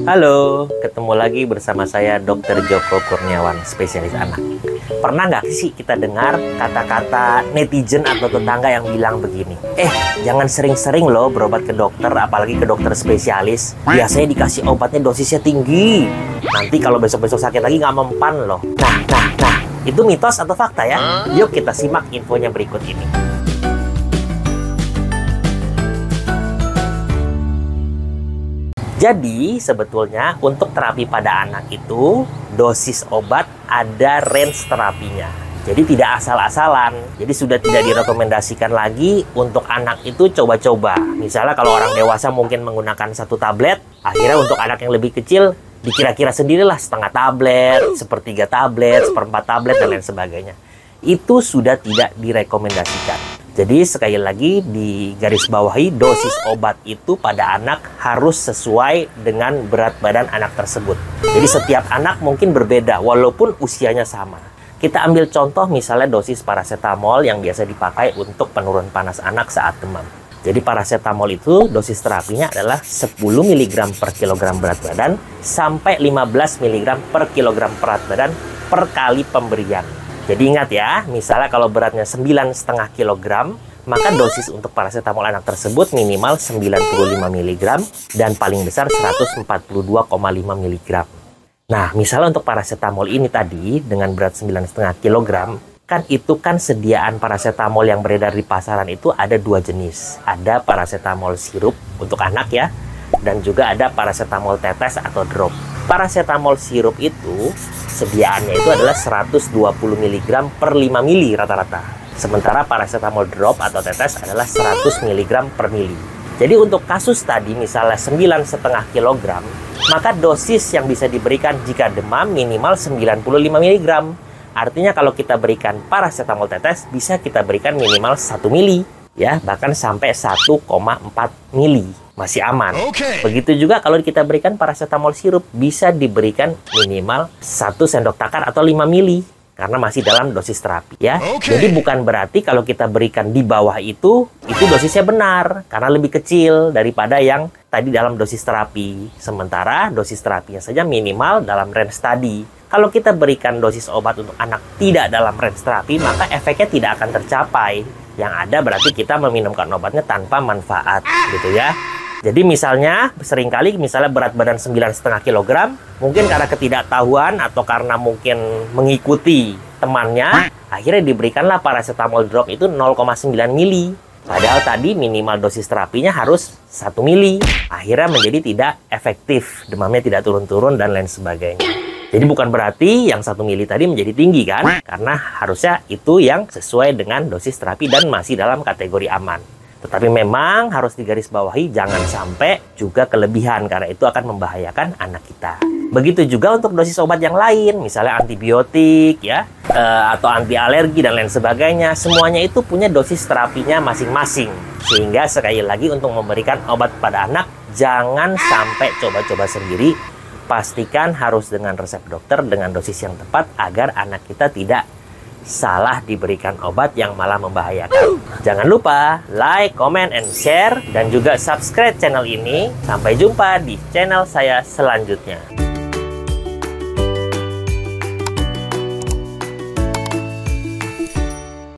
Halo, ketemu lagi bersama saya Dr. Joko Kurniawan, spesialis anak. Pernah nggak sih kita dengar kata-kata netizen atau tetangga yang bilang begini, jangan sering-sering loh berobat ke dokter, apalagi ke dokter spesialis. Biasanya dikasih obatnya dosisnya tinggi. Nanti kalau besok-besok sakit lagi nggak mempan loh. Nah, itu mitos atau fakta ya? Yuk kita simak infonya berikut ini. Jadi, sebetulnya untuk terapi pada anak itu, dosis obat ada range terapinya. Jadi tidak asal-asalan. Jadi sudah tidak direkomendasikan lagi untuk anak itu coba-coba. Misalnya kalau orang dewasa mungkin menggunakan 1 tablet, akhirnya untuk anak yang lebih kecil, dikira-kira sendirilah setengah tablet, 1/3 tablet, 1/4 tablet, dan lain sebagainya. Itu sudah tidak direkomendasikan. Jadi sekali lagi di garis bawahi, dosis obat itu pada anak harus sesuai dengan berat badan anak tersebut. Jadi setiap anak mungkin berbeda walaupun usianya sama. Kita ambil contoh misalnya dosis paracetamol yang biasa dipakai untuk penurun panas anak saat demam. Jadi paracetamol itu dosis terapinya adalah 10 mg per kilogram berat badan sampai 15 mg per kilogram berat badan per kali pemberian. Jadi ingat ya, misalnya kalau beratnya 9,5 kg, maka dosis untuk paracetamol anak tersebut minimal 95 mg dan paling besar 142,5 mg. Nah, misalnya untuk paracetamol ini tadi dengan berat 9,5 kg, kan itu kan sediaan paracetamol yang beredar di pasaran itu ada 2 jenis. Ada paracetamol sirup untuk anak ya, dan juga ada paracetamol tetes atau drop. Paracetamol sirup itu sediaannya itu adalah 120 mg per 5 mili rata-rata. Sementara paracetamol drop atau tetes adalah 100 mg per mili. Jadi untuk kasus tadi misalnya 9,5 kg, maka dosis yang bisa diberikan jika demam minimal 95 mg. Artinya kalau kita berikan paracetamol tetes bisa kita berikan minimal 1 mili ya, bahkan sampai 1,4 mili. Masih aman. Begitu juga kalau kita berikan paracetamol sirup, bisa diberikan minimal 1 sendok takar atau 5 mili. Karena masih dalam dosis terapi ya. Jadi bukan berarti kalau kita berikan di bawah itu dosisnya benar. Karena lebih kecil daripada yang tadi dalam dosis terapi. Sementara dosis terapinya saja minimal dalam range tadi. Kalau kita berikan dosis obat untuk anak tidak dalam range terapi, maka efeknya tidak akan tercapai. Yang ada berarti kita meminumkan obatnya tanpa manfaat gitu ya. Jadi misalnya, seringkali misalnya berat badan 9,5 kg, mungkin karena ketidaktahuan atau karena mungkin mengikuti temannya, akhirnya diberikanlah paracetamol drop itu 0,9 mili. Padahal tadi minimal dosis terapinya harus 1 mili. Akhirnya menjadi tidak efektif, demamnya tidak turun-turun dan lain sebagainya. Jadi bukan berarti yang 1 mili tadi menjadi tinggi kan? Karena harusnya itu yang sesuai dengan dosis terapi dan masih dalam kategori aman. Tetapi memang harus digarisbawahi jangan sampai juga kelebihan karena itu akan membahayakan anak kita. Begitu juga untuk dosis obat yang lain, misalnya antibiotik ya, atau anti alergi dan lain sebagainya. Semuanya itu punya dosis terapinya masing-masing. Sehingga sekali lagi untuk memberikan obat pada anak jangan sampai coba-coba sendiri. Pastikan harus dengan resep dokter dengan dosis yang tepat agar anak kita tidak salah diberikan obat yang malah membahayakan. Jangan lupa like, comment, and share, dan juga subscribe channel ini. Sampai jumpa di channel saya selanjutnya.